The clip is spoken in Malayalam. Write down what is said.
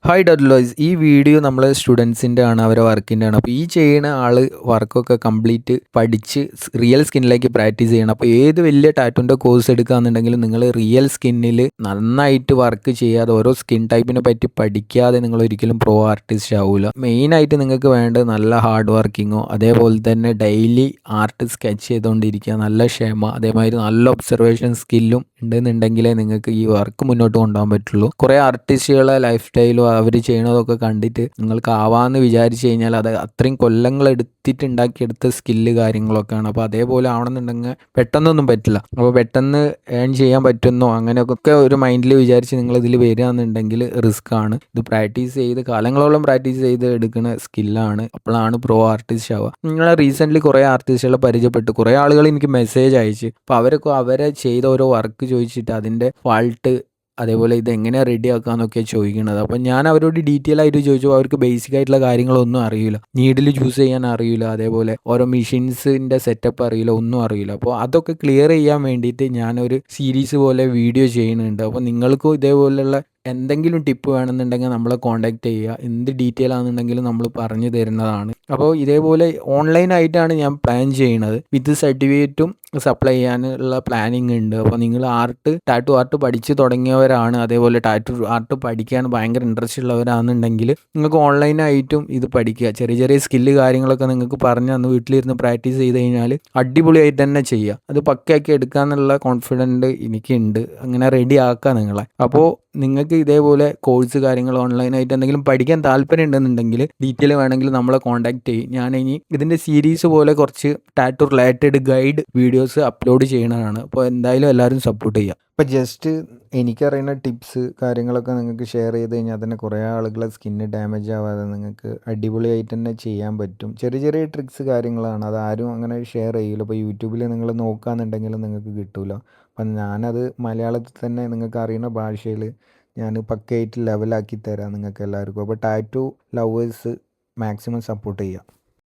ഹായ് ഡബ്ലോയ്സ് ഈ വീഡിയോ നമ്മൾ സ്റ്റുഡൻസിൻ്റെ ആണ് അവരെ വർക്കിൻ്റെ ആണ്. അപ്പോൾ ഈ ചെയ്യുന്ന ആൾ വർക്കൊക്കെ കംപ്ലീറ്റ് പഠിച്ച് റിയൽ സ്കിന്നിലേക്ക് പ്രാക്ടീസ് ചെയ്യണം. അപ്പോൾ ഏത് വലിയ ടാറ്റൂൻ്റെ കോഴ്സ് എടുക്കുകയെന്നുണ്ടെങ്കിലും നിങ്ങൾ റിയൽ സ്കിന്നിൽ നന്നായിട്ട് വർക്ക് ചെയ്യാതെ ഓരോ സ്കിൻ ടൈപ്പിനെ പറ്റി പഠിക്കാതെ നിങ്ങൾ ഒരിക്കലും പ്രോ ആർട്ടിസ്റ്റ് ആവില്ല. മെയിനായിട്ട് നിങ്ങൾക്ക് വേണ്ടത് നല്ല ഹാർഡ് വർക്കിങ്ങോ അതേപോലെ തന്നെ ഡെയിലി ആർട്ട് സ്കെച്ച് ചെയ്തുകൊണ്ടിരിക്കുക, നല്ല ക്ഷമ, അതേമാതിരി നല്ല ഒബ്സർവേഷൻ സ്കില്ലും ഉണ്ടെന്നുണ്ടെങ്കിലേ നിങ്ങൾക്ക് ഈ വർക്ക് മുന്നോട്ട് കൊണ്ടുപോകാൻ പറ്റുള്ളൂ. കുറേ ആർട്ടിസ്റ്റുകളെ ലൈഫ് സ്റ്റൈലും അവർ ചെയ്യണതൊക്കെ കണ്ടിട്ട് നിങ്ങൾക്ക് ആവാമെന്ന് വിചാരിച്ചു കഴിഞ്ഞാൽ അത് അത്രയും കൊല്ലങ്ങൾ എടുത്തിട്ട് ഉണ്ടാക്കിയെടുത്ത സ്കില്ല് കാര്യങ്ങളൊക്കെയാണ്. അപ്പോൾ അതേപോലെ ആവണമെന്നുണ്ടെങ്കിൽ പെട്ടെന്നൊന്നും പറ്റില്ല. അപ്പോൾ പെട്ടെന്ന് ഏൺ ചെയ്യാൻ പറ്റുന്നോ അങ്ങനെയൊക്കെ ഒരു മൈൻഡിൽ വിചാരിച്ച് നിങ്ങൾ ഇതിൽ വരികയാണെന്നുണ്ടെങ്കിൽ റിസ്ക് ആണ്. ഇത് പ്രാക്ടീസ് ചെയ്ത് കാലങ്ങളോളം പ്രാക്ടീസ് ചെയ്ത് എടുക്കുന്ന സ്കില്ലാണ്. അപ്പോഴാണ് പ്രോ ആർട്ടിസ്റ്റ് ആവുക. നിങ്ങൾ റീസെൻ്റ്ലി കുറേ ആർട്ടിസ്റ്റുകളെ പരിചയപ്പെട്ടു, കുറേ ആളുകൾ എനിക്ക് മെസ്സേജ് അയച്ച്, അപ്പോൾ അവരൊക്കെ അവരെ ചെയ്ത ഓരോ വർക്ക് ചോദിച്ചിട്ട് അതിൻ്റെ ഫാൾട്ട് അതേപോലെ ഇത് എങ്ങനെ റെഡി ആക്കാമെന്നൊക്കെ ചോദിക്കുന്നത്. അപ്പം ഞാൻ അവരോട് ഡീറ്റെയിൽ ആയിട്ട് ചോദിച്ചു. അവർക്ക് ബേസിക് ആയിട്ടുള്ള കാര്യങ്ങളൊന്നും അറിയില്ല, നീഡിൽ ചൂസ് ചെയ്യാൻ അറിയില്ല, അതേപോലെ ഓരോ മെഷീൻസിൻ്റെ സെറ്റപ്പ് അറിയില്ല, ഒന്നും അറിയില്ല. അപ്പോൾ അതൊക്കെ ക്ലിയർ ചെയ്യാൻ വേണ്ടിയിട്ട് ഞാനൊരു സീരീസ് പോലെ വീഡിയോ ചെയ്യുന്നുണ്ട്. അപ്പോൾ നിങ്ങൾക്കും ഇതേപോലെയുള്ള എന്തെങ്കിലും ടിപ്പ് വേണമെന്നുണ്ടെങ്കിൽ നമ്മളെ കോൺടാക്റ്റ് ചെയ്യുക. എന്ത് ഡീറ്റെയിൽ ആണെന്നുണ്ടെങ്കിലും നമ്മൾ പറഞ്ഞു തരുന്നതാണ്. അപ്പോൾ ഇതേപോലെ ഓൺലൈനായിട്ടാണ് ഞാൻ പ്ലാൻ ചെയ്യുന്നത്. വിത്ത് സർട്ടിഫിക്കറ്റും സപ്ലൈ ചെയ്യാനുള്ള പ്ലാനിങ് ഉണ്ട്. അപ്പോൾ നിങ്ങൾ ടാറ്റു ആർട്ട് പഠിച്ച് തുടങ്ങിയവരാണ്, അതേപോലെ ടാറ്റു ആർട്ട് പഠിക്കാൻ ഭയങ്കര ഇൻട്രസ്റ്റ് ഉള്ളവരാണെന്നുണ്ടെങ്കിൽ നിങ്ങൾക്ക് ഓൺലൈനായിട്ടും ഇത് പഠിക്കുക. ചെറിയ ചെറിയ സ്കില്ല് കാര്യങ്ങളൊക്കെ നിങ്ങൾക്ക് പറഞ്ഞ് അന്ന് വീട്ടിലിരുന്ന് പ്രാക്ടീസ് ചെയ്ത് കഴിഞ്ഞാൽ അടിപൊളിയായിട്ട് തന്നെ ചെയ്യുക. അത് പക്കയാക്കി എടുക്കാമെന്നുള്ള കോൺഫിഡൻറ്റ് എനിക്കുണ്ട്. അങ്ങനെ റെഡി ആക്കുക നിങ്ങളെ. അപ്പോൾ നിങ്ങൾക്ക് ഇതേപോലെ കോഴ്സ് കാര്യങ്ങൾ ഓൺലൈനായിട്ട് എന്തെങ്കിലും പഠിക്കാൻ താല്പര്യം ഉണ്ടെന്നുണ്ടെങ്കിൽ ഡീറ്റെയിൽ വേണമെങ്കിൽ നമ്മളെ കോൺടാക്റ്റ് ചെയ്യും. ഞാൻ ഇനി ഇതിൻ്റെ സീരീസ് പോലെ കുറച്ച് tattoo related guide videos upload ചെയ്യണതാണ്. അപ്പോൾ എന്തായാലും എല്ലാവരും സപ്പോർട്ട് ചെയ്യുക. അപ്പോൾ ജസ്റ്റ് എനിക്കറിയുന്ന ടിപ്സ് കാര്യങ്ങളൊക്കെ നിങ്ങൾക്ക് ഷെയർ ചെയ്ത് കഴിഞ്ഞാൽ തന്നെ കുറേ ആളുകളെ സ്കിന്ന് ഡാമേജ് ആവാതെ നിങ്ങൾക്ക് അടിപൊളിയായിട്ട് തന്നെ ചെയ്യാൻ പറ്റും. ചെറിയ ചെറിയ ട്രിക്സ് കാര്യങ്ങളാണ്, അതാരും അങ്ങനെ ഷെയർ ചെയ്യില്ല. ഇപ്പോൾ യൂട്യൂബിൽ നിങ്ങൾ നോക്കുകയാണെന്നുണ്ടെങ്കിൽ നിങ്ങൾക്ക് കിട്ടില്ല. അപ്പം ഞാനത് മലയാളത്തിൽ തന്നെ നിങ്ങൾക്ക് അറിയുന്ന ഭാഷയിൽ ഞാൻ പക്കയായിട്ട് ലെവലാക്കി തരാം നിങ്ങൾക്ക് എല്ലാവർക്കും. അപ്പോൾ ടാറ്റു ലവേഴ്സ് മാക്സിമം സപ്പോർട്ട് ചെയ്യുക.